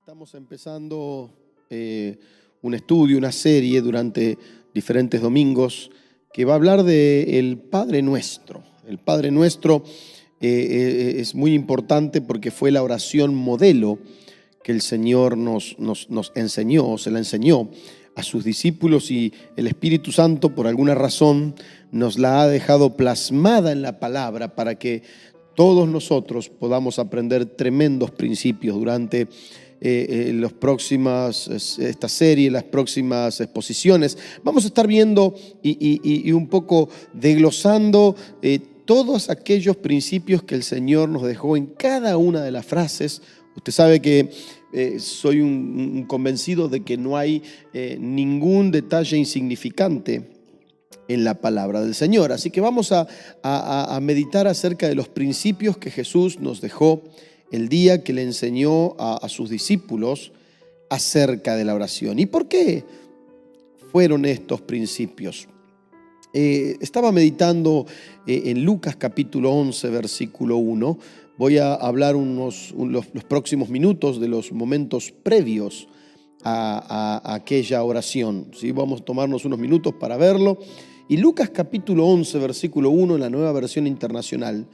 Estamos empezando un estudio, una serie durante diferentes domingos que va a hablar del Padre Nuestro. El Padre Nuestro es muy importante porque fue la oración modelo que el Señor nos enseñó, se la enseñó a sus discípulos, y el Espíritu Santo por alguna razón nos la ha dejado plasmada en la palabra para que todos nosotros podamos aprender tremendos principios durante esta serie, las próximas exposiciones. Vamos a estar viendo y un poco desglosando todos aquellos principios que el Señor nos dejó en cada una de las frases. Usted sabe que soy un convencido de que no hay ningún detalle insignificante en la palabra del Señor. Así que vamos a meditar acerca de los principios que Jesús nos dejó el día que le enseñó a sus discípulos acerca de la oración. ¿Y por qué fueron estos principios? Estaba meditando en Lucas capítulo 11, versículo 1. Voy a hablar los próximos minutos de los momentos previos a aquella oración. ¿Sí? Vamos a tomarnos unos minutos para verlo. Y Lucas capítulo 11, versículo 1, en la Nueva Versión Internacional,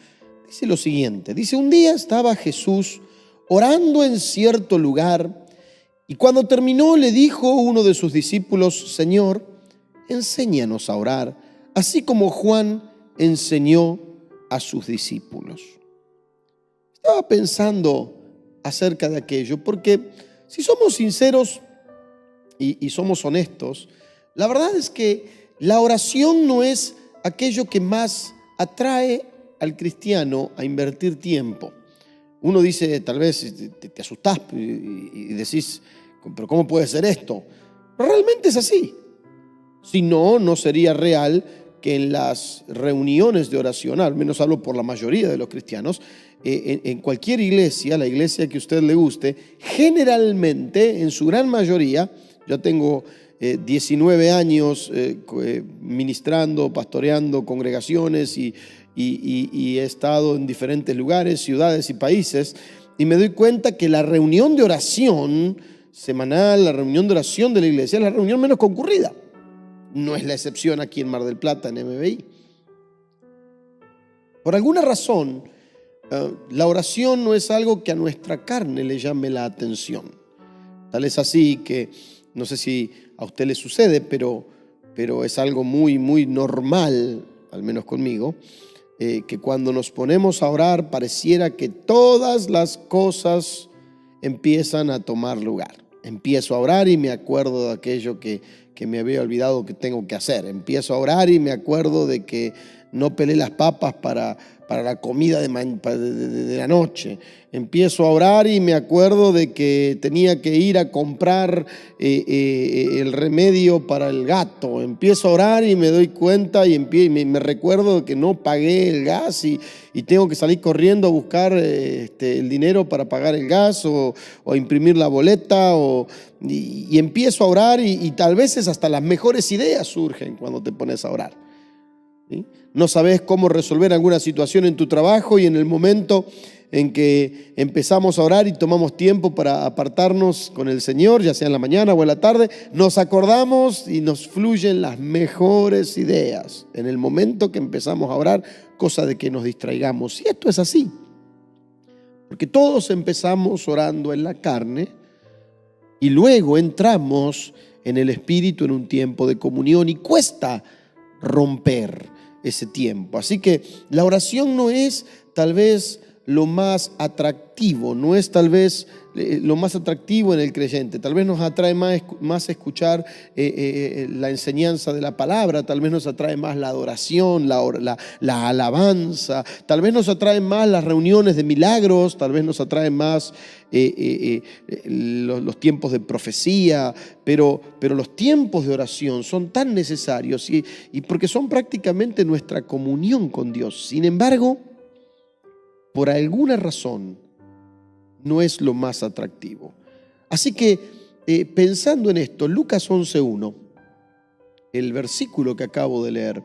dice lo siguiente. Dice: un día estaba Jesús orando en cierto lugar, y cuando terminó le dijo uno de sus discípulos: Señor, enséñanos a orar, así como Juan enseñó a sus discípulos. Estaba pensando acerca de aquello, porque si somos sinceros y somos honestos, la verdad es que la oración no es aquello que más atrae al cristiano a invertir tiempo. Uno dice, tal vez te asustás y decís, pero ¿cómo puede ser esto? Pero realmente es así. Si no, no sería real que en las reuniones de oración, al menos hablo por la mayoría de los cristianos, en cualquier iglesia, la iglesia que a usted le guste, generalmente, en su gran mayoría, yo tengo 19 años ministrando, pastoreando congregaciones y he estado en diferentes lugares, ciudades y países, y me doy cuenta que la reunión de oración semanal, la reunión de oración de la iglesia es la reunión menos concurrida. No es la excepción aquí en Mar del Plata, en MBI. Por alguna razón, la oración no es algo que a nuestra carne le llame la atención. Tal es así que, no sé si a usted le sucede, pero es algo muy, muy normal, al menos conmigo, que cuando nos ponemos a orar pareciera que todas las cosas empiezan a tomar lugar. Empiezo a orar y me acuerdo de aquello que me había olvidado que tengo que hacer. Empiezo a orar y me acuerdo de que no pelé las papas para la comida de la noche. Empiezo a orar y me acuerdo de que tenía que ir a comprar el remedio para el gato. Empiezo a orar y me doy cuenta y me recuerdo de que no pagué el gas y tengo que salir corriendo a buscar el dinero para pagar el gas o imprimir la boleta y empiezo a orar y tal vez hasta las mejores ideas surgen cuando te pones a orar. ¿Sí? No sabes cómo resolver alguna situación en tu trabajo y en el momento en que empezamos a orar y tomamos tiempo para apartarnos con el Señor, ya sea en la mañana o en la tarde, nos acordamos y nos fluyen las mejores ideas en el momento que empezamos a orar, cosa de que nos distraigamos. Y esto es así, porque todos empezamos orando en la carne y luego entramos en el Espíritu en un tiempo de comunión y cuesta romper ese tiempo. Así que la oración no es tal vez lo más atractivo, no es tal vez lo más atractivo en el creyente. Tal vez nos atrae más escuchar la enseñanza de la palabra, tal vez nos atrae más la adoración, la alabanza, tal vez nos atraen más las reuniones de milagros, tal vez nos atraen más los tiempos de profecía, pero los tiempos de oración son tan necesarios y porque son prácticamente nuestra comunión con Dios. Sin embargo, por alguna razón, no es lo más atractivo. Así que, pensando en esto, Lucas 11:1, el versículo que acabo de leer,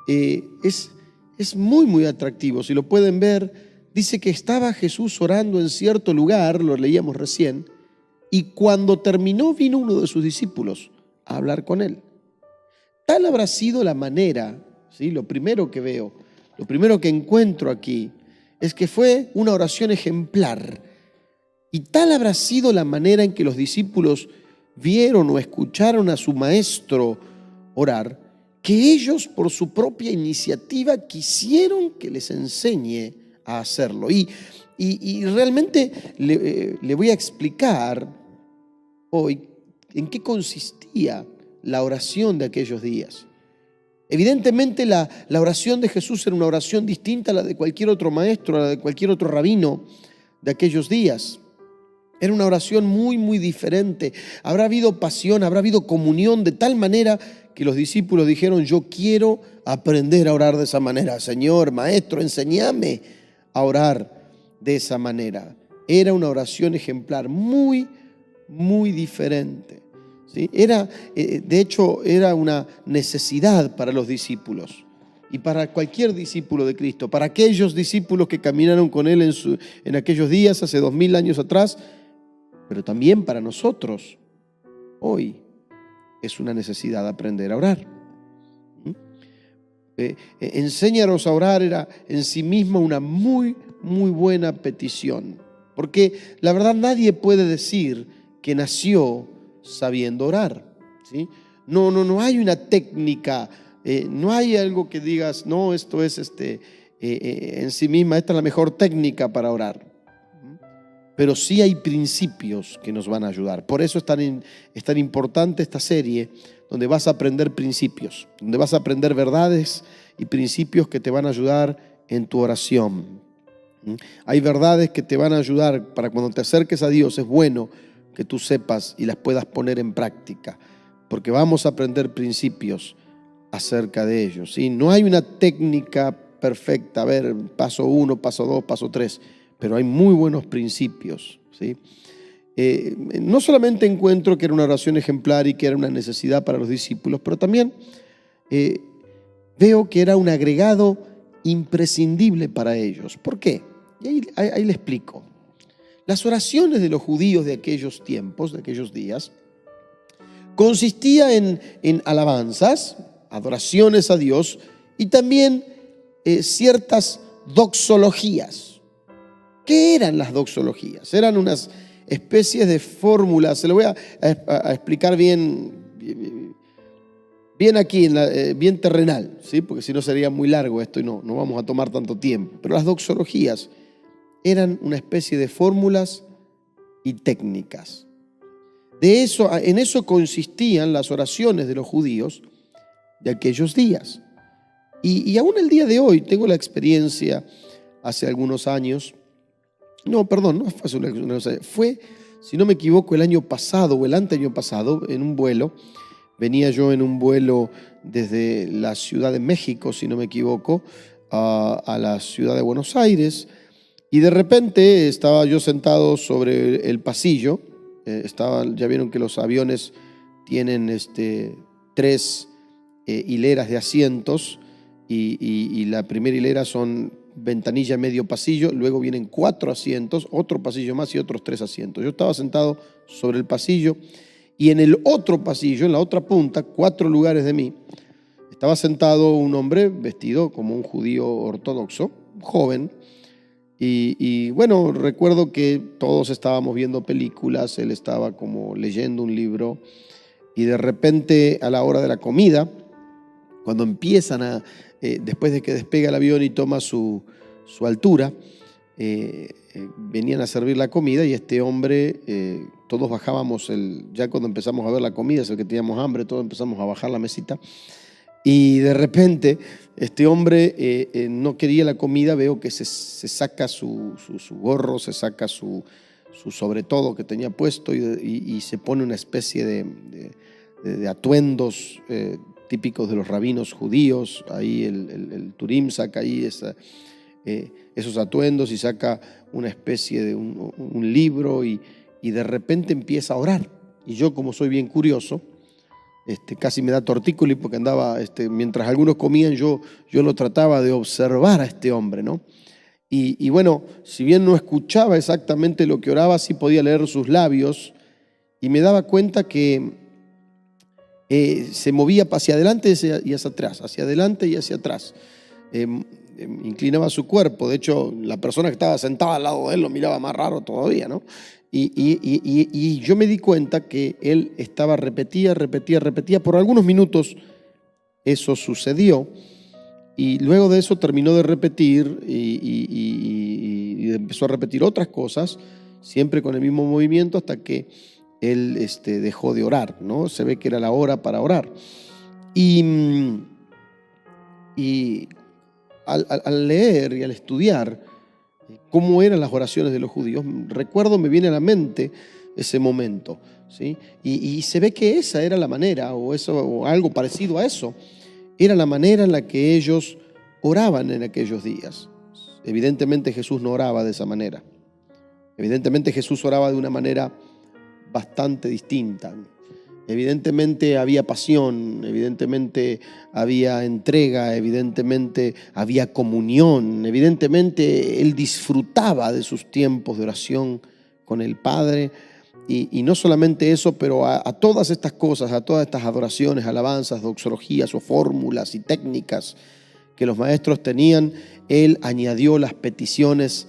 es muy, muy atractivo. Si lo pueden ver, dice que estaba Jesús orando en cierto lugar, lo leíamos recién, y cuando terminó vino uno de sus discípulos a hablar con él. Tal habrá sido la manera, ¿sí? Lo primero que veo, lo primero que encuentro aquí, es que fue una oración ejemplar. Y tal habrá sido la manera en que los discípulos vieron o escucharon a su maestro orar, que ellos por su propia iniciativa quisieron que les enseñe a hacerlo. Y realmente le voy a explicar hoy en qué consistía la oración de aquellos días. Evidentemente la oración de Jesús era una oración distinta a la de cualquier otro maestro, a la de cualquier otro rabino de aquellos días. Era una oración muy, muy diferente. Habrá habido pasión, habrá habido comunión de tal manera que los discípulos dijeron: yo quiero aprender a orar de esa manera. Señor, maestro, enséñame a orar de esa manera. Era una oración ejemplar, muy, muy diferente. ¿Sí? De hecho, era una necesidad para los discípulos y para cualquier discípulo de Cristo, para aquellos discípulos que caminaron con Él en aquellos días, hace 2000 años atrás, pero también para nosotros. Hoy es una necesidad aprender a orar. Enséñanos a orar era en sí misma una muy, muy buena petición, porque la verdad nadie puede decir que nació sabiendo orar, ¿sí? No hay una técnica, no hay algo que digas, no, esto es en sí misma, esta es la mejor técnica para orar. Pero sí hay principios que nos van a ayudar. Por eso es tan importante esta serie, donde vas a aprender principios, donde vas a aprender verdades y principios que te van a ayudar en tu oración. Hay verdades que te van a ayudar para cuando te acerques a Dios. Es bueno que tú sepas y las puedas poner en práctica, porque vamos a aprender principios acerca de ellos, ¿sí? No hay una técnica perfecta, a ver, paso 1, paso 2, paso 3, pero hay muy buenos principios, ¿sí? No solamente encuentro que era una oración ejemplar y que era una necesidad para los discípulos, pero también veo que era un agregado imprescindible para ellos. ¿Por qué? Y ahí le explico. Las oraciones de los judíos de aquellos tiempos, de aquellos días, consistía en alabanzas, adoraciones a Dios y también ciertas doxologías. ¿Qué eran las doxologías? Eran unas especies de fórmulas. Se lo voy a explicar bien aquí, bien terrenal, ¿sí? Porque si no sería muy largo esto y no vamos a tomar tanto tiempo. Pero las doxologías eran una especie de fórmulas y técnicas. En eso consistían las oraciones de los judíos de aquellos días. Y aún el día de hoy tengo la experiencia, hace algunos años, no fue, si no me equivoco, el año pasado o el anteaño pasado, en un vuelo. Venía yo en un vuelo desde la Ciudad de México, si no me equivoco, a la ciudad de Buenos Aires. Y de repente estaba yo sentado sobre el pasillo. Ya vieron que los aviones tienen 3 hileras de asientos y la primera hilera son ventanilla, medio pasillo, luego vienen 4 asientos, otro pasillo más y otros 3 asientos. Yo estaba sentado sobre el pasillo y en el otro pasillo, en la otra punta, 4 lugares de mí, estaba sentado un hombre vestido como un judío ortodoxo, joven. Y bueno, recuerdo que todos estábamos viendo películas, él estaba como leyendo un libro y de repente a la hora de la comida, cuando empiezan después de que despega el avión y toma su altura, venían a servir la comida y este hombre, todos bajábamos, ya cuando empezamos a ver la comida, es el que teníamos hambre, todos empezamos a bajar la mesita. Y de repente este hombre no quería la comida, veo que se saca su gorro, se saca su sobretodo que tenía puesto y se pone una especie de atuendos típicos de los rabinos judíos. Ahí el Turim saca ahí esos atuendos y saca una especie de un libro y de repente empieza a orar. Y yo, como soy bien curioso, casi me da tortícolis porque andaba, mientras algunos comían, yo lo trataba de observar a este hombre, ¿no? Y bueno, si bien no escuchaba exactamente lo que oraba, sí podía leer sus labios y me daba cuenta que se movía hacia adelante y hacia atrás, hacia adelante y hacia atrás. Inclinaba su cuerpo. De hecho, la persona que estaba sentada al lado de él lo miraba más raro todavía, ¿no? Y yo me di cuenta que él repetía. Por algunos minutos eso sucedió. Y luego de eso terminó de repetir y empezó a repetir otras cosas, siempre con el mismo movimiento, hasta que él dejó de orar, ¿no? Se ve que era la hora para orar. Y al leer y al estudiar cómo eran las oraciones de los judíos, me viene a la mente ese momento, ¿sí? Y se ve que esa era la manera, o algo parecido a eso, era la manera en la que ellos oraban en aquellos días. Evidentemente Jesús no oraba de esa manera. Evidentemente Jesús oraba de una manera bastante distinta. Evidentemente había pasión, evidentemente había entrega, evidentemente había comunión, evidentemente Él disfrutaba de sus tiempos de oración con el Padre. Y no solamente eso, pero a todas estas cosas, a todas estas adoraciones, alabanzas, doxologías o fórmulas y técnicas que los maestros tenían, Él añadió las peticiones,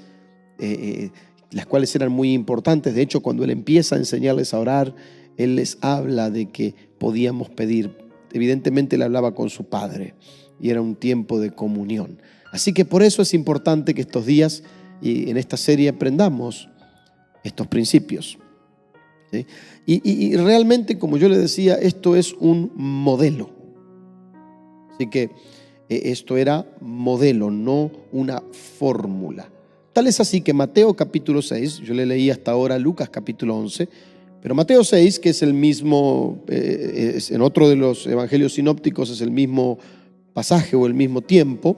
las cuales eran muy importantes. De hecho, cuando Él empieza a enseñarles a orar, Él les habla de que podíamos pedir. Evidentemente Él hablaba con su Padre y era un tiempo de comunión. Así que por eso es importante que estos días y en esta serie aprendamos estos principios, ¿sí? Y realmente, como yo le decía, esto es un modelo. Así que esto era modelo, no una fórmula. Tal es así que Mateo capítulo 6, yo le leí hasta ahora Lucas capítulo 11, pero Mateo 6, que es el mismo, en otro de los evangelios sinópticos es el mismo pasaje o el mismo tiempo,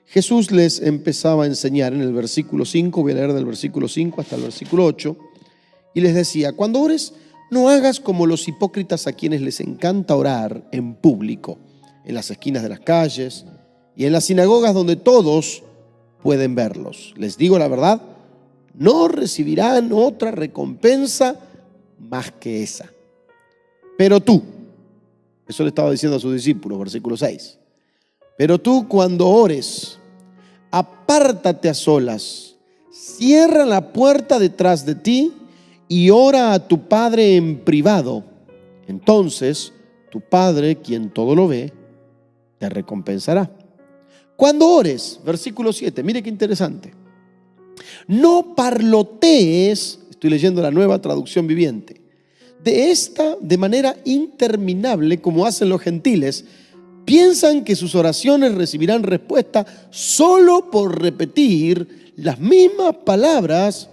Jesús les empezaba a enseñar en el versículo 5, voy a leer del versículo 5 hasta el versículo 8, y les decía: cuando ores, no hagas como los hipócritas, a quienes les encanta orar en público, en las esquinas de las calles y en las sinagogas donde todos pueden verlos. Les digo la verdad, no recibirán otra recompensa más que esa. Pero tú, eso le estaba diciendo a sus discípulos, versículo 6, pero tú, cuando ores, apártate a solas, cierra la puerta detrás de ti y ora a tu Padre en privado. Entonces tu Padre, quien todo lo ve, te recompensará. Cuando ores, versículo 7, mire qué interesante, no parlotees, estoy leyendo la Nueva Traducción Viviente, de manera interminable como hacen los gentiles. Piensan que sus oraciones recibirán respuesta solo por repetir las mismas palabras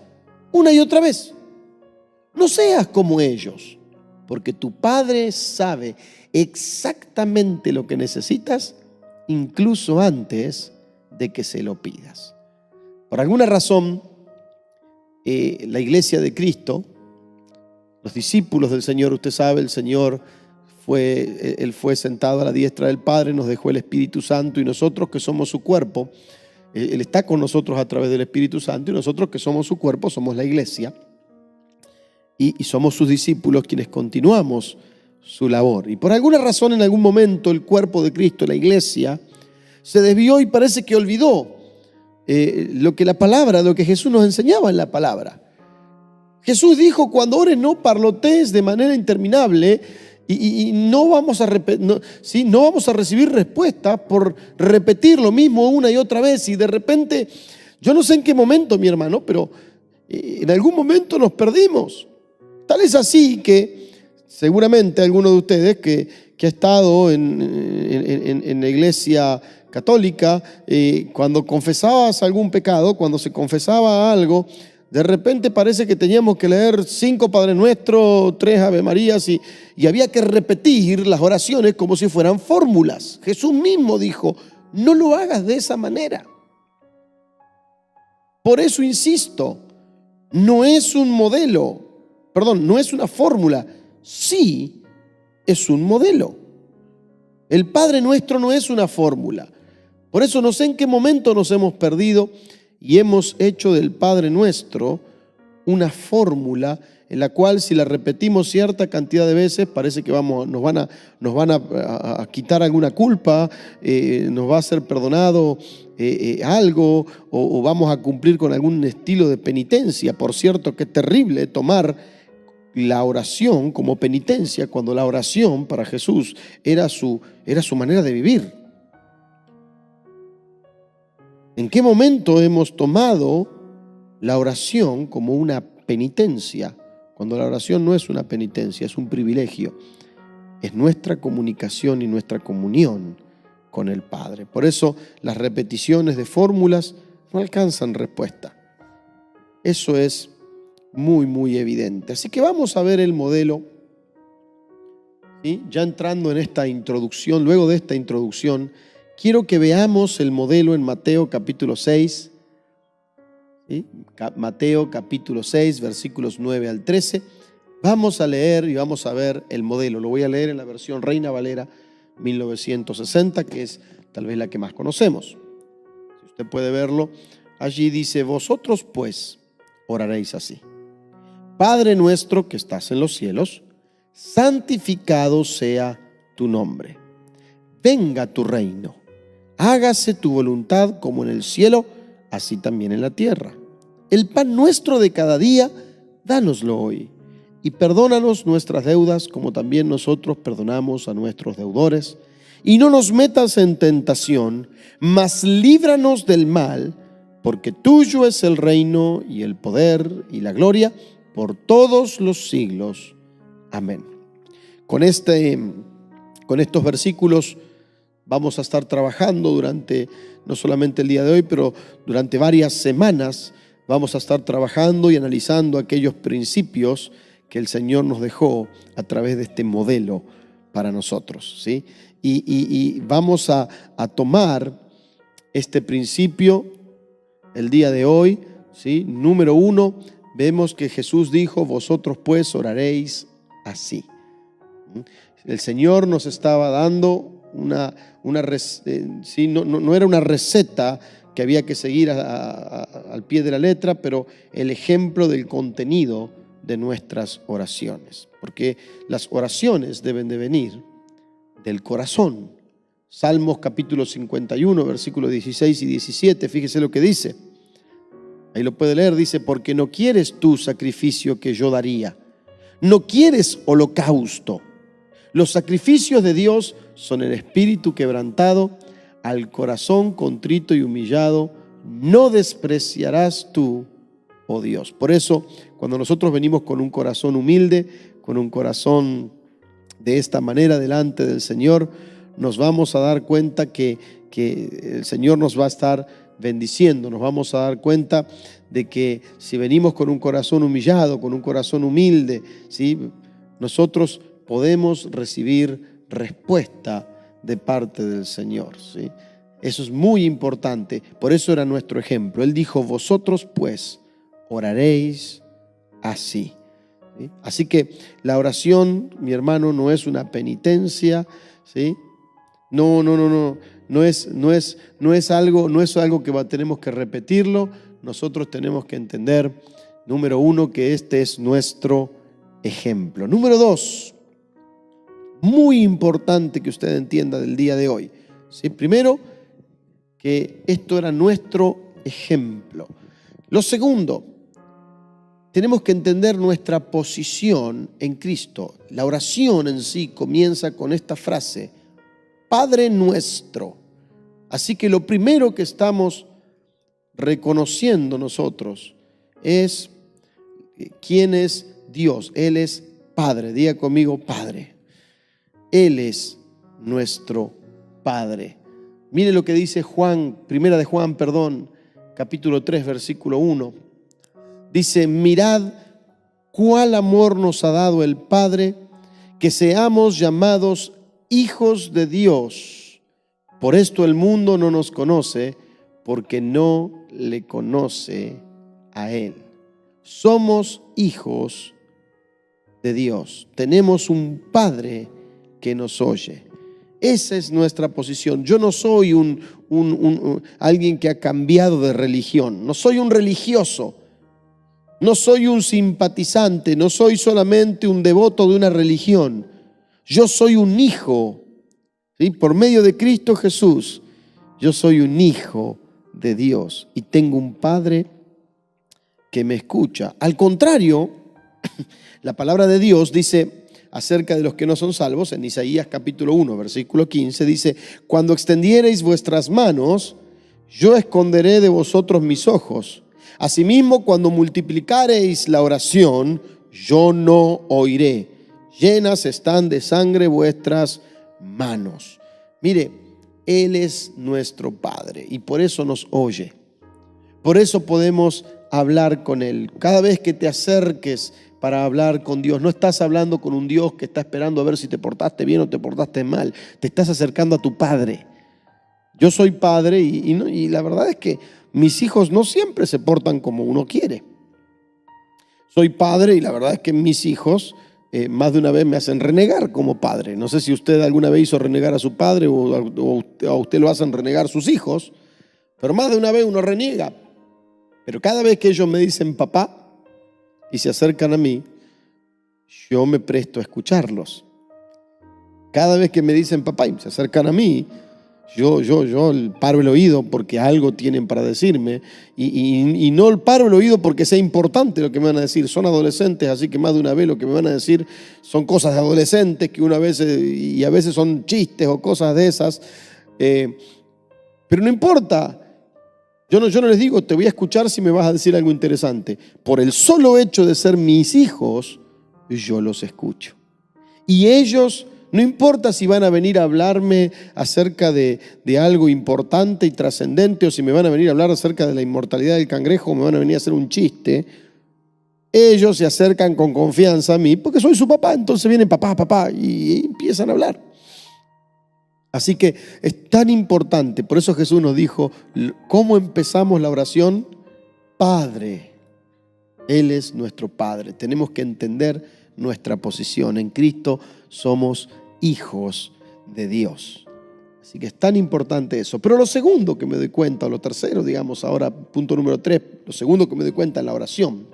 una y otra vez. No seas como ellos, porque tu Padre sabe exactamente lo que necesitas, incluso antes de que se lo pidas. Por alguna razón, la iglesia de Cristo, los discípulos del Señor, usted sabe, el Señor Él fue sentado a la diestra del Padre, nos dejó el Espíritu Santo, y nosotros que somos su cuerpo, Él está con nosotros a través del Espíritu Santo, y nosotros que somos su cuerpo somos la iglesia, y somos sus discípulos quienes continuamos su labor. Y por alguna razón, en algún momento, el cuerpo de Cristo, la iglesia, se desvió y parece que olvidó lo que Jesús nos enseñaba en la palabra. Jesús dijo: cuando ores, no parlotees de manera interminable, y no vamos a recibir respuesta por repetir lo mismo una y otra vez. Y de repente, yo no sé en qué momento, mi hermano, pero en algún momento nos perdimos. Tal es así que seguramente alguno de ustedes que ha estado en la iglesia católica, cuando confesabas algún pecado, cuando se confesaba algo, de repente parece que teníamos que leer 5 Padre Nuestro, 3 Ave Marías, y había que repetir las oraciones como si fueran fórmulas. Jesús mismo dijo: no lo hagas de esa manera. Por eso insisto, no es un modelo, no es una fórmula, sí es un modelo. El Padre Nuestro no es una fórmula. Por eso no sé en qué momento nos hemos perdido y hemos hecho del Padre Nuestro una fórmula en la cual si la repetimos cierta cantidad de veces parece que nos van a quitar alguna culpa, nos va a ser perdonado algo o vamos a cumplir con algún estilo de penitencia. Por cierto, que es terrible tomar la oración como penitencia cuando la oración para Jesús era su manera de vivir. ¿En qué momento hemos tomado la oración como una penitencia? Cuando la oración no es una penitencia, es un privilegio. Es nuestra comunicación y nuestra comunión con el Padre. Por eso las repeticiones de fórmulas no alcanzan respuesta. Eso es muy, muy evidente. Así que vamos a ver el modelo, ¿sí? Ya entrando en esta introducción, luego de esta introducción, quiero que veamos el modelo en Mateo capítulo 6, ¿sí? Mateo capítulo 6, versículos 9 al 13. Vamos a leer y vamos a ver el modelo. Lo voy a leer en la versión Reina Valera 1960, que es tal vez la que más conocemos. Si usted puede verlo, allí dice: vosotros pues oraréis así: Padre nuestro que estás en los cielos, santificado sea tu nombre. Venga tu reino. Hágase tu voluntad como en el cielo, así también en la tierra. El pan nuestro de cada día, dánoslo hoy. Y perdónanos nuestras deudas, como también nosotros perdonamos a nuestros deudores. Y no nos metas en tentación, mas líbranos del mal, porque tuyo es el reino y el poder y la gloria por todos los siglos. Amén. Con estos versículos vamos a estar trabajando durante, no solamente el día de hoy, pero durante varias semanas vamos a estar trabajando y analizando aquellos principios que el Señor nos dejó a través de este modelo para nosotros, ¿sí? Y vamos a tomar este principio el día de hoy, ¿sí? Número 1, vemos que Jesús dijo: vosotros pues oraréis así. El Señor nos estaba dando no era una receta que había que seguir al pie de la letra, pero el ejemplo del contenido de nuestras oraciones, porque las oraciones deben de venir del corazón. Salmos capítulo 51, versículos 16 y 17, fíjese lo que dice. Ahí lo puede leer, dice: porque no quieres tú sacrificio que yo daría, no quieres holocausto. Los sacrificios de Dios son el espíritu quebrantado, al corazón contrito y humillado, no despreciarás tú, oh Dios. Por eso, cuando nosotros venimos con un corazón humilde, con un corazón de esta manera delante del Señor, nos vamos a dar cuenta que el Señor nos va a estar bendiciendo. Nos vamos a dar cuenta de que si venimos con un corazón humillado, con un corazón humilde, ¿sí?, nosotros podemos recibir respuesta de parte del Señor, ¿sí? Eso es muy importante. Por eso era nuestro ejemplo. Él dijo: vosotros pues oraréis así, ¿sí? Así que la oración, mi hermano, no es una penitencia, ¿sí? No es algo que tenemos que repetirlo. Nosotros tenemos que entender, número 1, que este es nuestro ejemplo. Número 2, muy importante que usted entienda del día de hoy, ¿sí? Primero, que esto era nuestro ejemplo. Lo segundo, tenemos que entender nuestra posición en Cristo. La oración en sí comienza con esta frase: Padre nuestro. Así que lo primero que estamos reconociendo nosotros es quién es Dios. Él es Padre. Diga conmigo: Padre. Él es nuestro Padre. Mire lo que dice Primera de Juan, capítulo 3, versículo 1. Dice: mirad cuál amor nos ha dado el Padre, que seamos llamados hijos de Dios. Por esto el mundo no nos conoce, porque no le conoce a Él. Somos hijos de Dios. Tenemos un Padre que nos oye. Esa es nuestra posición. Yo no soy alguien que ha cambiado de religión. No soy un religioso. No soy un simpatizante, no soy solamente un devoto de una religión. Yo soy un hijo, ¿sí? Por medio de Cristo Jesús, yo soy un hijo de Dios y tengo un Padre que me escucha. Al contrario, la palabra de Dios dice acerca de los que no son salvos, en Isaías capítulo 1, versículo 15, dice: cuando extendiereis vuestras manos, yo esconderé de vosotros mis ojos. Asimismo, cuando multiplicareis la oración, yo no oiré. Llenas están de sangre vuestras manos. Mire, Él es nuestro Padre y por eso nos oye. Por eso podemos hablar con Él. Cada vez que te acerques para hablar con Dios, no estás hablando con un Dios que está esperando a ver si te portaste bien o te portaste mal. Te estás acercando a tu Padre. Yo soy padre y la verdad es que mis hijos no siempre se portan como uno quiere. Soy padre y la verdad es que mis hijos más de una vez me hacen renegar como padre. No sé si usted alguna vez hizo renegar a su padre o a usted lo hacen renegar sus hijos, pero más de una vez uno reniega. Pero cada vez que ellos me dicen papá y se acercan a mí, yo me presto a escucharlos. Cada vez que me dicen papá y se acercan a mí, yo paro el oído porque algo tienen para decirme y no paro el oído porque sea importante lo que me van a decir. Son adolescentes, así que más de una vez lo que me van a decir son cosas de adolescentes que una vez y a veces son chistes o cosas de esas. Pero no importa. Yo no les digo, te voy a escuchar si me vas a decir algo interesante. Por el solo hecho de ser mis hijos, yo los escucho. Y ellos, no importa si van a venir a hablarme acerca de algo importante y trascendente, o si me van a venir a hablar acerca de la inmortalidad del cangrejo, o me van a venir a hacer un chiste, ellos se acercan con confianza a mí, porque soy su papá. Entonces vienen papá, y empiezan a hablar. Así que es tan importante, por eso Jesús nos dijo, ¿cómo empezamos la oración? Padre, Él es nuestro Padre. Tenemos que entender nuestra posición. En Cristo somos hijos de Dios. Así que es tan importante eso. Pero lo segundo que me doy cuenta, o lo tercero, digamos ahora, punto número 3, lo segundo que me doy cuenta en la oración,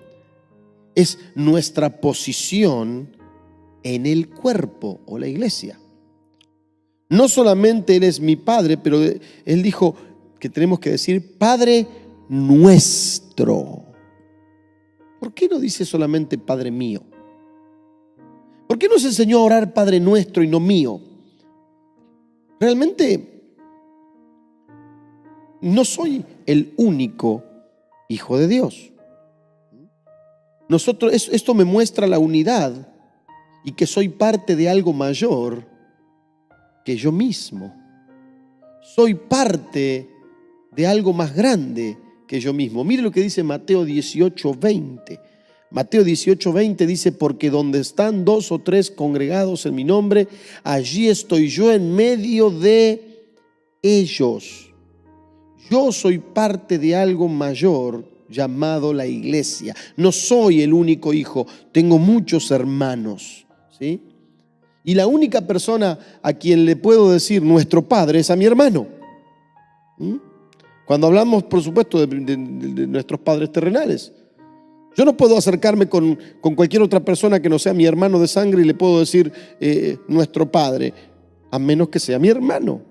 es nuestra posición en el cuerpo o la iglesia. No solamente Él es mi Padre, pero Él dijo que tenemos que decir Padre nuestro. ¿Por qué no dice solamente Padre mío? ¿Por qué nos enseñó a orar Padre nuestro y no mío? Realmente no soy el único hijo de Dios. Esto me muestra la unidad y que soy parte de algo mayor que yo mismo. Soy parte de algo más grande que yo mismo. Mire lo que dice Mateo 18:20. Mateo 18:20 dice: porque donde están 2 o 3 congregados en mi nombre, allí estoy yo en medio de ellos. Yo soy parte de algo mayor llamado la iglesia. No soy el único hijo, tengo muchos hermanos, ¿sí? Y la única persona a quien le puedo decir nuestro Padre es a mi hermano. Cuando hablamos, por supuesto, de nuestros padres terrenales. Yo no puedo acercarme con cualquier otra persona que no sea mi hermano de sangre y le puedo decir nuestro Padre, a menos que sea mi hermano.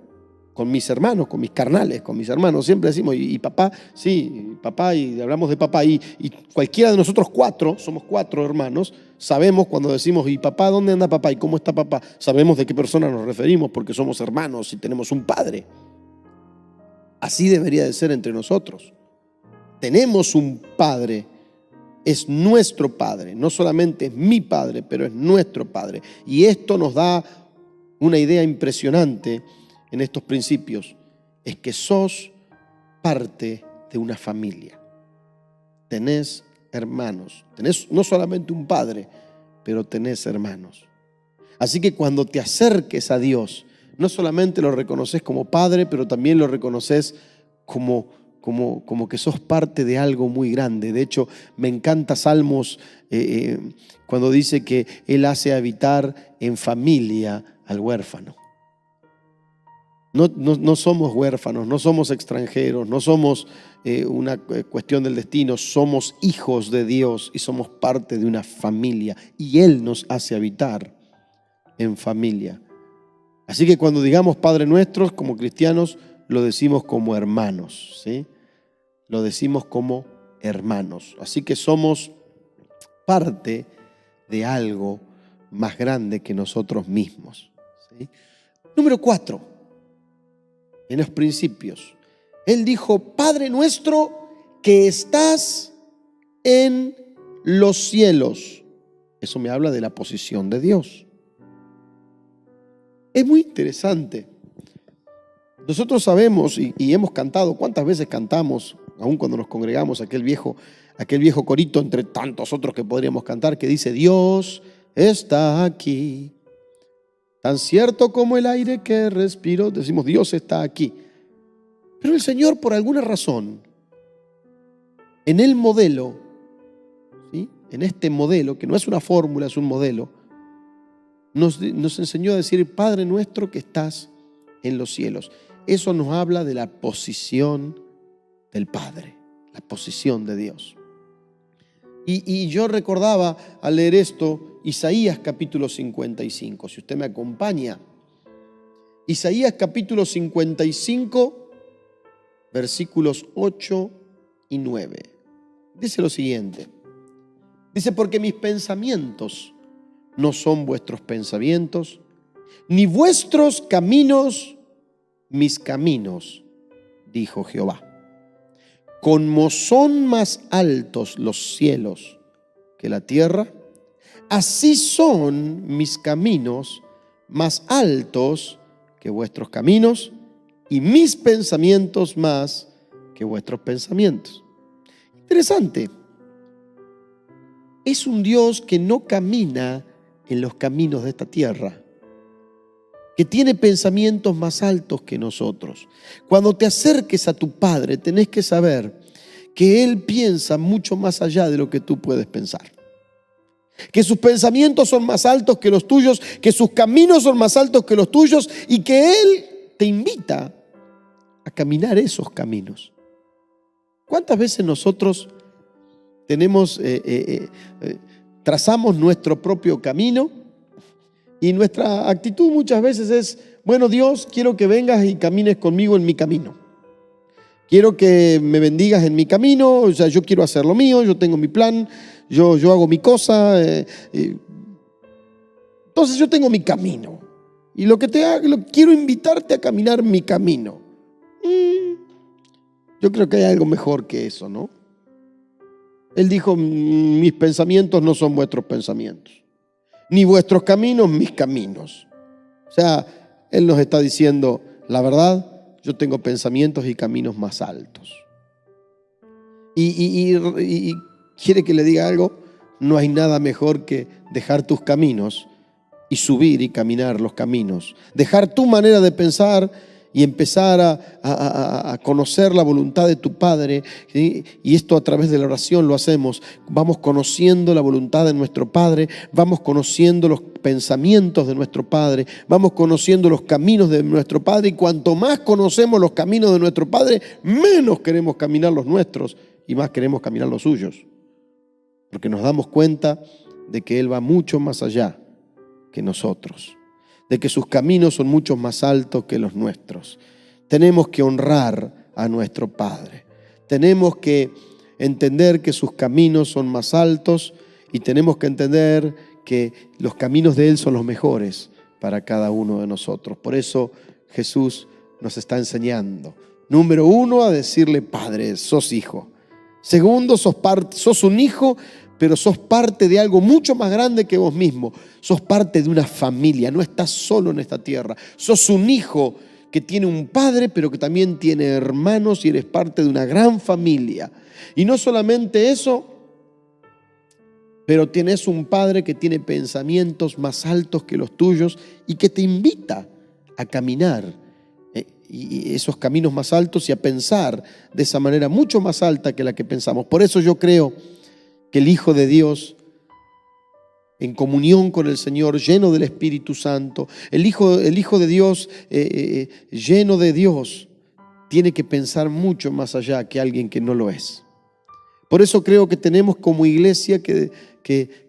Con mis hermanos, con mis carnales, con mis hermanos. Siempre decimos, y papá, sí, papá, y hablamos de papá. Y cualquiera de nosotros 4, somos 4 hermanos, sabemos cuando decimos, ¿y papá? ¿Dónde anda papá? ¿Y cómo está papá? Sabemos de qué persona nos referimos porque somos hermanos y tenemos un padre. Así debería de ser entre nosotros. Tenemos un Padre, es nuestro Padre. No solamente es mi Padre, pero es nuestro Padre. Y esto nos da una idea impresionante en estos principios, es que sos parte de una familia. Tenés hermanos, tenés no solamente un padre, pero tenés hermanos. Así que cuando te acerques a Dios, no solamente lo reconoces como padre, pero también lo reconoces como que sos parte de algo muy grande. De hecho, me encanta Salmos cuando dice que Él hace habitar en familia al huérfano. No somos huérfanos, no somos extranjeros, no somos una cuestión del destino, somos hijos de Dios y somos parte de una familia y Él nos hace habitar en familia. Así que cuando digamos Padre Nuestro como cristianos, lo decimos como hermanos, ¿sí? Lo decimos como hermanos. Así que somos parte de algo más grande que nosotros mismos, ¿sí? Número 4. En los principios, Él dijo: Padre nuestro que estás en los cielos. Eso me habla de la posición de Dios. Es muy interesante. Nosotros sabemos y hemos cantado, ¿cuántas veces cantamos, aun cuando nos congregamos, aquel viejo corito entre tantos otros que podríamos cantar, que dice: Dios está aquí. Tan cierto como el aire que respiro, decimos Dios está aquí. Pero el Señor, por alguna razón, en el modelo, ¿sí? En este modelo, que no es una fórmula, es un modelo, nos enseñó a decir: Padre nuestro que estás en los cielos. Eso nos habla de la posición del Padre, la posición de Dios. Y yo recordaba al leer esto, Isaías capítulo 55, si usted me acompaña. Isaías capítulo 55, versículos 8 y 9. Dice lo siguiente. Dice: porque mis pensamientos no son vuestros pensamientos, ni vuestros caminos mis caminos, dijo Jehová. Como son más altos los cielos que la tierra, así son mis caminos más altos que vuestros caminos y mis pensamientos más que vuestros pensamientos. Interesante. Es un Dios que no camina en los caminos de esta tierra, que tiene pensamientos más altos que nosotros. Cuando te acerques a tu Padre, tenés que saber que Él piensa mucho más allá de lo que tú puedes pensar. Que sus pensamientos son más altos que los tuyos, que sus caminos son más altos que los tuyos y que Él te invita a caminar esos caminos. ¿Cuántas veces nosotros trazamos nuestro propio camino? Y nuestra actitud muchas veces es: bueno, Dios, quiero que vengas y camines conmigo en mi camino. Quiero que me bendigas en mi camino, o sea, yo quiero hacer lo mío, yo tengo mi plan, yo hago mi cosa. Entonces yo tengo mi camino. Y lo que quiero invitarte a caminar mi camino. Yo creo que hay algo mejor que eso, ¿no? Él dijo: mis pensamientos no son vuestros pensamientos, ni vuestros caminos mis caminos. O sea, Él nos está diciendo: la verdad, yo tengo pensamientos y caminos más altos. Y quiere que le diga algo: no hay nada mejor que dejar tus caminos y subir y caminar los caminos. Dejar tu manera de pensar y empezar a conocer la voluntad de tu Padre, ¿sí? Y esto a través de la oración lo hacemos. Vamos conociendo la voluntad de nuestro Padre, vamos conociendo los pensamientos de nuestro Padre, vamos conociendo los caminos de nuestro Padre, y cuanto más conocemos los caminos de nuestro Padre, menos queremos caminar los nuestros y más queremos caminar los suyos. Porque nos damos cuenta de que Él va mucho más allá que nosotros, de que sus caminos son mucho más altos que los nuestros. Tenemos que honrar a nuestro Padre. Tenemos que entender que sus caminos son más altos y tenemos que entender que los caminos de Él son los mejores para cada uno de nosotros. Por eso Jesús nos está enseñando. Número 1, a decirle: Padre, sos hijo. Segundo, sos un hijo, pero sos parte de algo mucho más grande que vos mismo. Sos parte de una familia, no estás solo en esta tierra. Sos un hijo que tiene un padre, pero que también tiene hermanos y eres parte de una gran familia. Y no solamente eso, pero tienes un padre que tiene pensamientos más altos que los tuyos y que te invita a caminar y esos caminos más altos y a pensar de esa manera mucho más alta que la que pensamos. Por eso yo creo que el Hijo de Dios en comunión con el Señor, lleno del Espíritu Santo. El Hijo de Dios, lleno de Dios, tiene que pensar mucho más allá que alguien que no lo es. Por eso creo que tenemos como iglesia que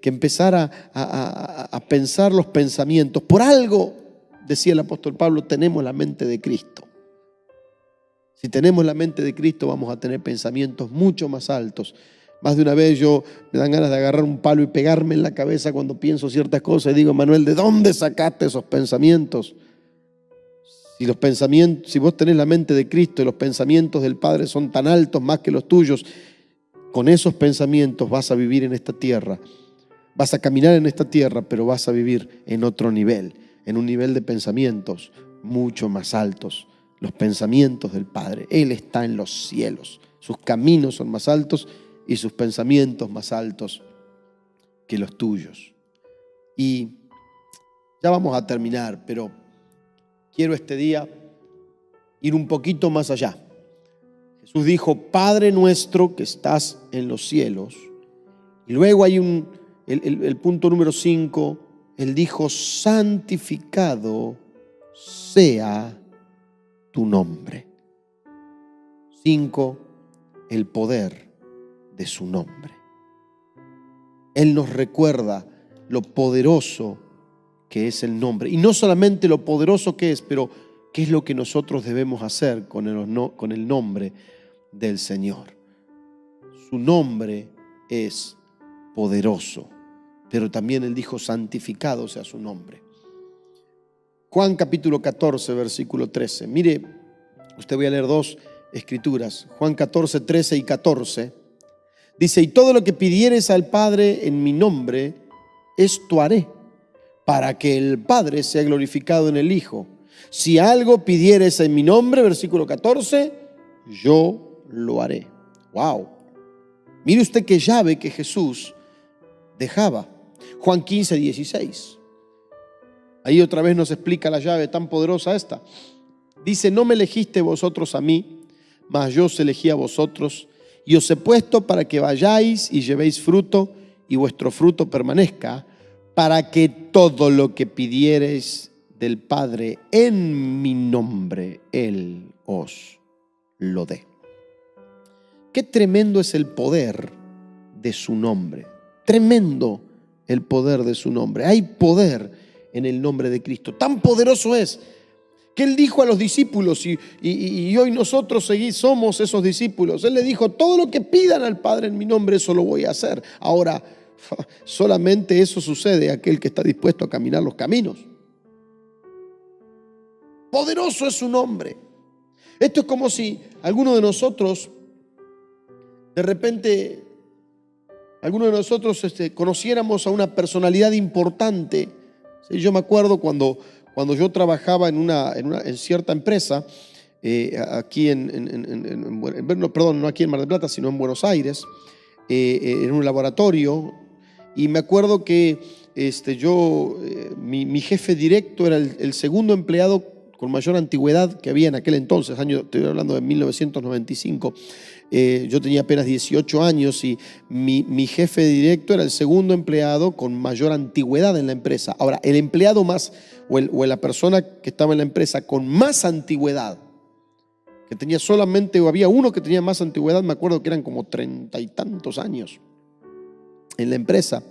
empezar a pensar los pensamientos. Por algo, decía el apóstol Pablo, tenemos la mente de Cristo. Si tenemos la mente de Cristo, vamos a tener pensamientos mucho más altos. Más de una vez me dan ganas de agarrar un palo y pegarme en la cabeza cuando pienso ciertas cosas y digo, Manuel, ¿de dónde sacaste esos pensamientos? Si vos tenés la mente de Cristo y los pensamientos del Padre son tan altos más que los tuyos, con esos pensamientos vas a vivir en esta tierra. Vas a caminar en esta tierra, pero vas a vivir en otro nivel, en un nivel de pensamientos mucho más altos. Los pensamientos del Padre. Él está en los cielos. Sus caminos son más altos y sus pensamientos más altos que los tuyos. Y ya vamos a terminar, pero quiero este día ir un poquito más allá. Jesús dijo, Padre nuestro que estás en los cielos. Y luego hay el punto número 5, Él dijo, santificado sea tu nombre. 5, el poder de su nombre. Él nos recuerda lo poderoso que es el nombre. Y no solamente lo poderoso que es, pero qué es lo que nosotros debemos hacer con el nombre del Señor. Su nombre es poderoso, pero también Él dijo, santificado sea su nombre. Juan capítulo 14, versículo 13. Mire, usted voy a leer 2 escrituras. Juan 14, 13 y 14. Dice, y todo lo que pidieres al Padre en mi nombre, esto haré, para que el Padre sea glorificado en el Hijo. Si algo pidieres en mi nombre, versículo 14, yo lo haré. Wow. Mire usted qué llave que Jesús dejaba. Juan 15, 16. Ahí otra vez nos explica la llave tan poderosa esta. Dice, no me elegiste vosotros a mí, mas yo os elegí a vosotros y os he puesto para que vayáis y llevéis fruto y vuestro fruto permanezca, para que todo lo que pidiereis del Padre en mi nombre, Él os lo dé. Qué tremendo es el poder de su nombre. Tremendo el poder de su nombre. Hay poder en el nombre de Cristo. Tan poderoso es que Él dijo a los discípulos, y hoy nosotros somos esos discípulos. Él le dijo, todo lo que pidan al Padre en mi nombre, eso lo voy a hacer. Ahora, solamente eso sucede a aquel que está dispuesto a caminar los caminos. Poderoso es su nombre. Esto es como si alguno de nosotros, de repente, conociéramos a una personalidad importante. Sí, yo me acuerdo cuando yo trabajaba en cierta empresa, aquí no aquí en Mar del Plata, sino en Buenos Aires, en un laboratorio, y me acuerdo que mi jefe directo era el segundo empleado con mayor antigüedad que había en aquel entonces, estoy hablando de 1995. Yo tenía apenas 18 años y mi jefe directo era el segundo empleado con mayor antigüedad en la empresa. Ahora, el empleado más, o la persona que estaba en la empresa con más antigüedad, que tenía solamente, o había uno que tenía más antigüedad, me acuerdo que eran como 30 y tantos años en la empresa.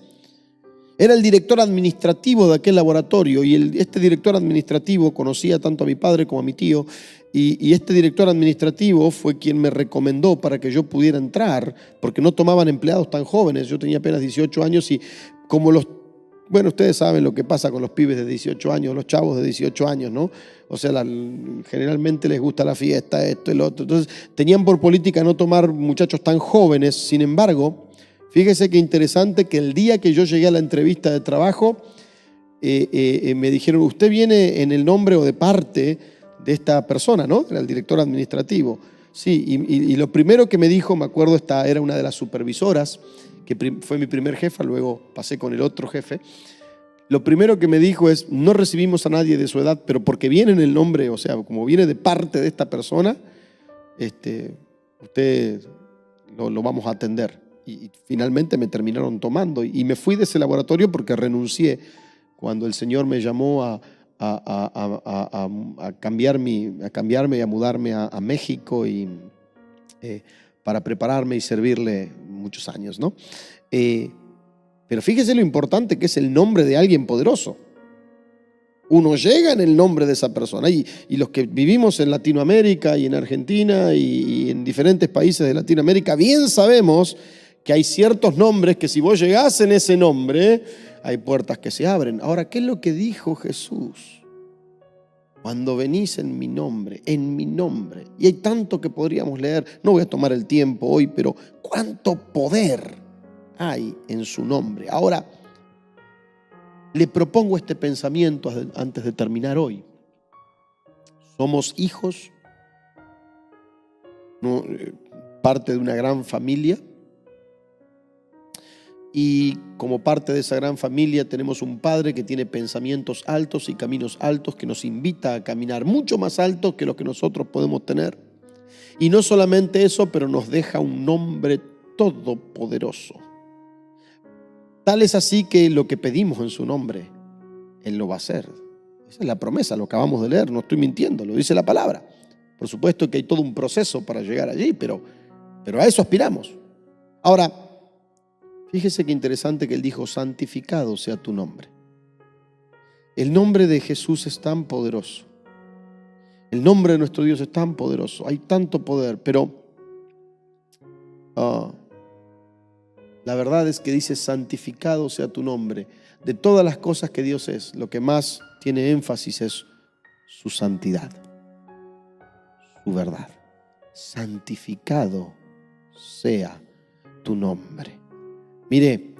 Era el director administrativo de aquel laboratorio y este director administrativo conocía tanto a mi padre como a mi tío y este director administrativo fue quien me recomendó para que yo pudiera entrar porque no tomaban empleados tan jóvenes. Yo tenía apenas 18 años y como ustedes saben lo que pasa con los pibes de 18 años, los chavos de 18 años, ¿no? O sea, generalmente les gusta la fiesta, esto y lo otro. Entonces tenían por política no tomar muchachos tan jóvenes. Sin embargo, fíjese qué interesante que el día que yo llegué a la entrevista de trabajo, me dijeron, usted viene en el nombre o de parte de esta persona, ¿no? Era el director administrativo. Sí, y lo primero que me dijo, me acuerdo, era una de las supervisoras, que fue mi primer jefa, luego pasé con el otro jefe. Lo primero que me dijo es, no recibimos a nadie de su edad, pero porque viene en el nombre, o sea, como viene de parte de esta persona, usted lo vamos a atender. y finalmente me terminaron tomando. Y me fui de ese laboratorio porque renuncié cuando el Señor me llamó a cambiarme y a mudarme a México y para prepararme y servirle muchos años, ¿no? Pero fíjese lo importante que es el nombre de alguien poderoso. Uno llega en el nombre de esa persona. Y los que vivimos en Latinoamérica y en Argentina y en diferentes países de Latinoamérica, bien sabemos que hay ciertos nombres que si vos llegás en ese nombre, hay puertas que se abren. Ahora, ¿qué es lo que dijo Jesús? Cuando venís en mi nombre, en mi nombre. Y hay tanto que podríamos leer. No voy a tomar el tiempo hoy, pero cuánto poder hay en su nombre. Ahora, le propongo este pensamiento antes de terminar hoy. Somos hijos, ¿no? Parte de una gran familia. Y como parte de esa gran familia tenemos un Padre que tiene pensamientos altos y caminos altos, que nos invita a caminar mucho más alto que lo que nosotros podemos tener. Y no solamente eso, pero nos deja un nombre todopoderoso. Tal es así que lo que pedimos en su nombre, Él lo va a hacer. Esa es la promesa, lo acabamos de leer, no estoy mintiendo, lo dice la palabra. Por supuesto que hay todo un proceso para llegar allí, pero a eso aspiramos. Ahora, fíjese qué interesante que Él dijo, santificado sea tu nombre. El nombre de Jesús es tan poderoso. El nombre de nuestro Dios es tan poderoso. Hay tanto poder, pero la verdad es que dice, santificado sea tu nombre. De todas las cosas que Dios es, lo que más tiene énfasis es su santidad, su verdad. Santificado sea tu nombre. Mire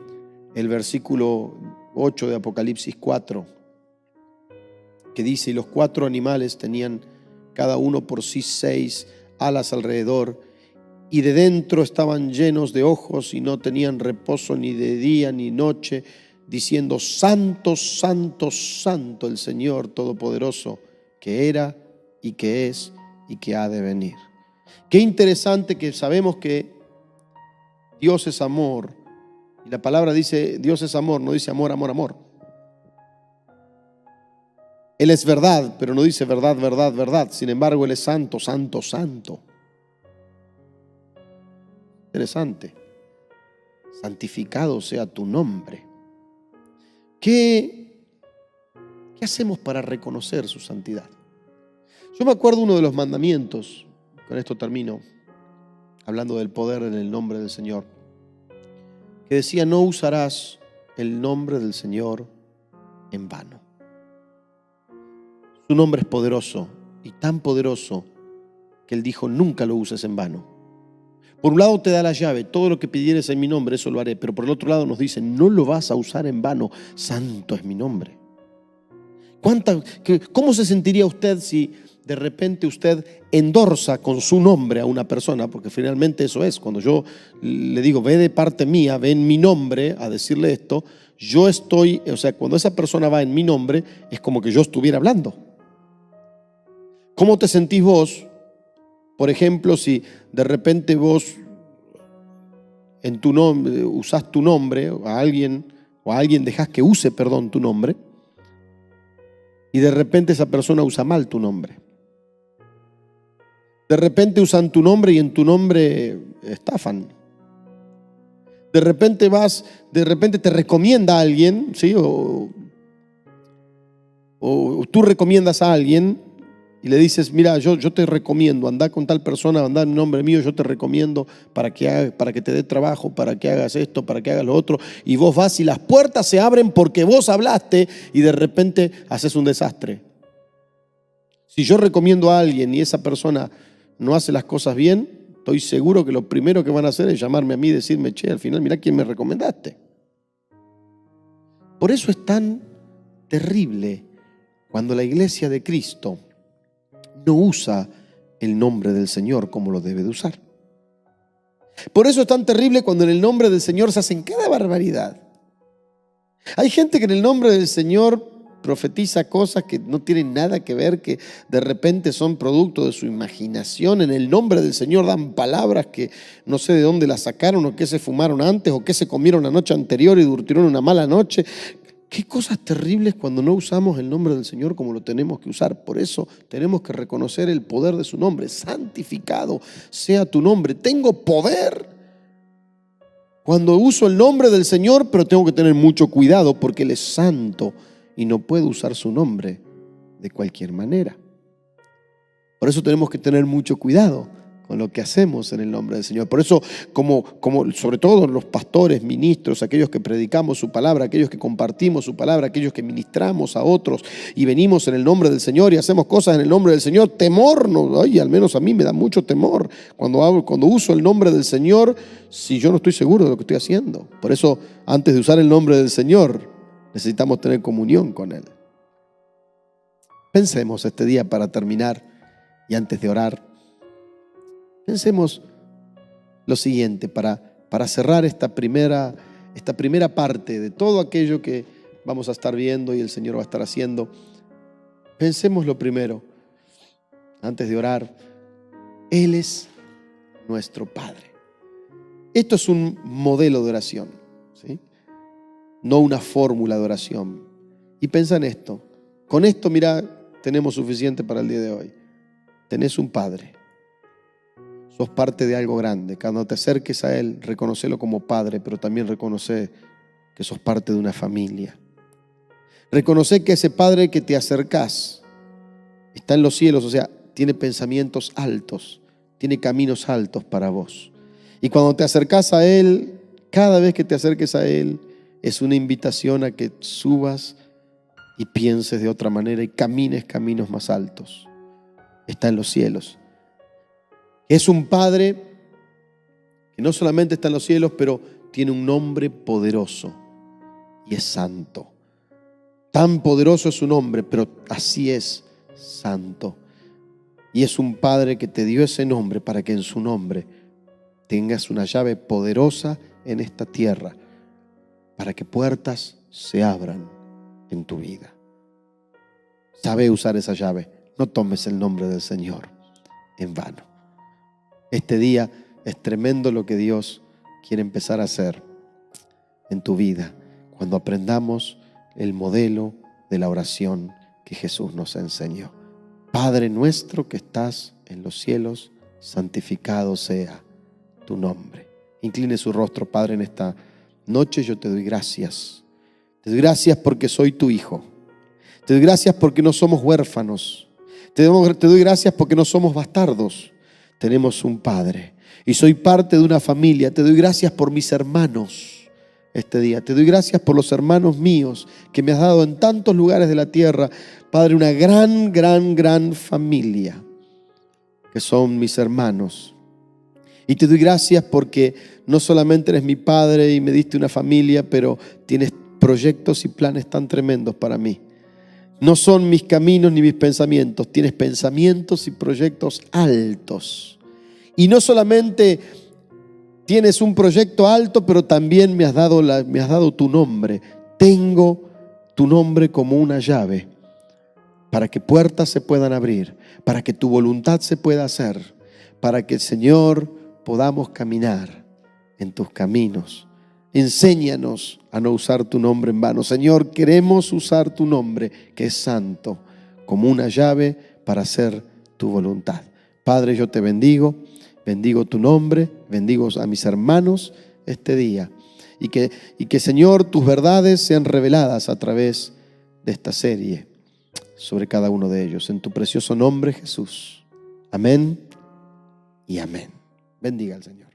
el versículo 8 de Apocalipsis 4, que dice, y los 4 animales tenían cada uno por sí 6 alas alrededor, y de dentro estaban llenos de ojos y no tenían reposo ni de día ni noche, diciendo, Santo, Santo, Santo el Señor Todopoderoso, que era y que es y que ha de venir. Qué interesante que sabemos que Dios es amor. Y la palabra dice, Dios es amor, no dice amor, amor, amor. Él es verdad, pero no dice verdad, verdad, verdad. Sin embargo, Él es santo, santo, santo. Interesante. Santificado sea tu nombre. ¿Qué hacemos para reconocer su santidad? Yo me acuerdo uno de los mandamientos, con esto termino, hablando del poder en el nombre del Señor, que decía, no usarás el nombre del Señor en vano. Su nombre es poderoso y tan poderoso que Él dijo, nunca lo uses en vano. Por un lado te da la llave, todo lo que pidieres en mi nombre, eso lo haré. Pero por el otro lado nos dice, no lo vas a usar en vano, santo es mi nombre. ¿Cómo se sentiría usted si de repente usted endorsa con su nombre a una persona? Porque finalmente eso es, cuando yo le digo, ve de parte mía, ve en mi nombre a decirle esto, yo estoy, o sea, cuando esa persona va en mi nombre, es como que yo estuviera hablando. ¿Cómo te sentís vos? Por ejemplo, si de repente vos en tu nombre usás tu nombre a alguien dejás que use, tu nombre, y de repente esa persona usa mal tu nombre. De repente usan tu nombre y en tu nombre estafan. De repente te recomienda a alguien, ¿sí? O tú recomiendas a alguien y le dices, mira, yo te recomiendo, anda con tal persona, anda en nombre mío, yo te recomiendo para que te dé trabajo, para que hagas esto, para que hagas lo otro. Y vos vas y las puertas se abren porque vos hablaste y de repente haces un desastre. Si yo recomiendo a alguien y esa persona no hace las cosas bien, estoy seguro que lo primero que van a hacer es llamarme a mí y decirme, che, al final mirá quién me recomendaste. Por eso es tan terrible cuando la iglesia de Cristo no usa el nombre del Señor como lo debe de usar. Por eso es tan terrible cuando en el nombre del Señor se hacen cada barbaridad. Hay gente que en el nombre del Señor profetiza cosas que no tienen nada que ver, que de repente son producto de su imaginación. En el nombre del Señor dan palabras que no sé de dónde las sacaron, o qué se fumaron antes, o qué se comieron la noche anterior y durtieron una mala noche. Qué cosas terribles cuando no usamos el nombre del Señor como lo tenemos que usar. Por eso tenemos que reconocer el poder de su nombre. Santificado sea tu nombre. Tengo poder cuando uso el nombre del Señor, pero tengo que tener mucho cuidado porque Él es santo y no puedo usar su nombre de cualquier manera. Por eso tenemos que tener mucho cuidado con lo que hacemos en el nombre del Señor. Por eso, como sobre todo los pastores, ministros, aquellos que predicamos su palabra, aquellos que compartimos su palabra, aquellos que ministramos a otros y venimos en el nombre del Señor y hacemos cosas en el nombre del Señor, temor, no, al menos a mí me da mucho temor cuando uso el nombre del Señor, si yo no estoy seguro de lo que estoy haciendo. Por eso, antes de usar el nombre del Señor, necesitamos tener comunión con Él. Pensemos este día para terminar y antes de orar. Pensemos lo siguiente para cerrar esta primera parte de todo aquello que vamos a estar viendo y el Señor va a estar haciendo. Pensemos lo primero, antes de orar. Él es nuestro Padre. Esto es un modelo de oración, ¿sí? No una fórmula de oración. Y piensa en esto. Con esto, mira, tenemos suficiente para el día de hoy. Tenés un Padre. Sos parte de algo grande. Cuando te acerques a Él, reconocelo como Padre, pero también reconoce que sos parte de una familia. Reconoce que ese Padre que te acercás está en los cielos, o sea, tiene pensamientos altos, tiene caminos altos para vos. Y cuando te acercás a Él, cada vez que te acerques a Él, es una invitación a que subas y pienses de otra manera y camines caminos más altos. Está en los cielos. Es un Padre que no solamente está en los cielos, pero tiene un nombre poderoso y es santo. Tan poderoso es su nombre, pero así es santo. Y es un Padre que te dio ese nombre para que en su nombre tengas una llave poderosa en esta tierra, para que puertas se abran en tu vida. Sabe usar esa llave. No tomes el nombre del Señor en vano. Este día es tremendo lo que Dios quiere empezar a hacer en tu vida cuando aprendamos el modelo de la oración que Jesús nos enseñó. Padre nuestro que estás en los cielos, santificado sea tu nombre. Incline su rostro, Padre, en esta noche. Yo te doy gracias. Te doy gracias porque soy tu hijo. Te doy gracias porque no somos huérfanos. Te doy gracias porque no somos bastardos. Tenemos un Padre y soy parte de una familia. Te doy gracias por mis hermanos este día. Te doy gracias por los hermanos míos que me has dado en tantos lugares de la tierra. Padre, una gran familia que son mis hermanos. Y te doy gracias porque no solamente eres mi Padre y me diste una familia, pero tienes proyectos y planes tan tremendos para mí. No son mis caminos ni mis pensamientos. Tienes pensamientos y proyectos altos. Y no solamente tienes un proyecto alto, pero también me has dado tu nombre. Tengo tu nombre como una llave para que puertas se puedan abrir, para que tu voluntad se pueda hacer, para que, Señor, podamos caminar en tus caminos. Enséñanos a no usar tu nombre en vano. Señor, queremos usar tu nombre, que es santo, como una llave para hacer tu voluntad. Padre, yo te bendigo tu nombre, bendigo a mis hermanos este día. Y que, Señor, tus verdades sean reveladas a través de esta serie sobre cada uno de ellos. En tu precioso nombre, Jesús. Amén y amén. Bendiga al Señor.